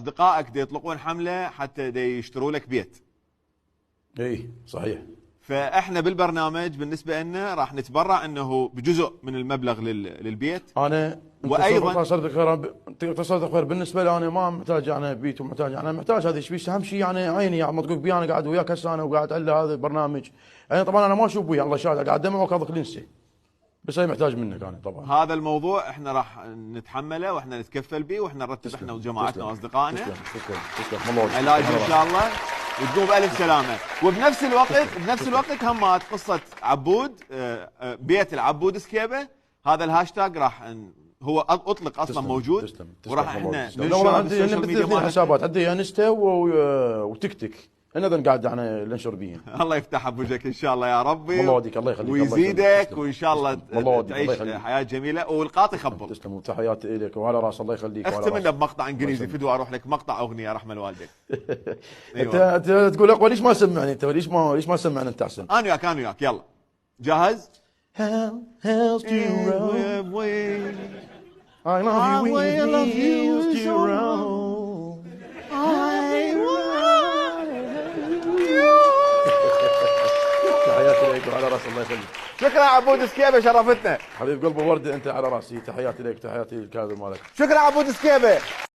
اصدقائك دي يطلقون حمله حتى دي يشتروا لك بيت. اي صحيح. فاحنا بالبرنامج بالنسبه لنا راح نتبرع انه بجزء من المبلغ للبيت. انا وايضا اتصلت خير بالنسبه لي، انا ما محتاج انا بيت ومحتاج، انا محتاج هذه الشيء، اهم شيء يعني عيني يا مطقوق بي، انا قاعد وياك هسه انا وقاعد على هذا البرنامج. يعني طبعا انا ما اشوف وياه الله شاهد، قاعد دمع وكاظق لنسي، بس هي محتاج منك انا طبعا. هذا الموضوع احنا راح نتحمله واحنا نتكفل به، واحنا نرتب احنا وجماعتنا واصدقائنا تسلم علاج ان شاء الله وتقوم بألف سلامه. وبنفس الوقت همات قصه عبود، بيت العبود سكيبه، هذا الهاشتاج راح هو اطلق اصلا موجود، وراح احنا ننشره بالسوشيال ميديا مالتنا. حسابات عندي انستا وتيك توك، انا قاعد انا ننشر بيهم. الله يفتحها بوجهك ان شاء الله يا ربي. الله يوديك، الله يخليك، ويزيدك، وان شاء الله تعيش حياه جميله والقاطي خبل. تسلم وتحياتي لك وعلى راس، الله يخليك. اختم لنا بمقطع انجليزي فدوى اروح لك مقطع اغنيه رحمه الوالدين. انت تقول اقوى، ليش ما سمعني انت؟ ليش ما سمعنا انت احسن؟ انا وياك يلا جاهز؟ I love you when you used to roll. تحياتي لك وعلى راس، الله يخليك. شكرا عبود سكيبه، شرفتنا حبيب قلب الورد، انت على راسي. تحياتي لك، تحياتي للكادر مالك. شكرا عبود سكيبه.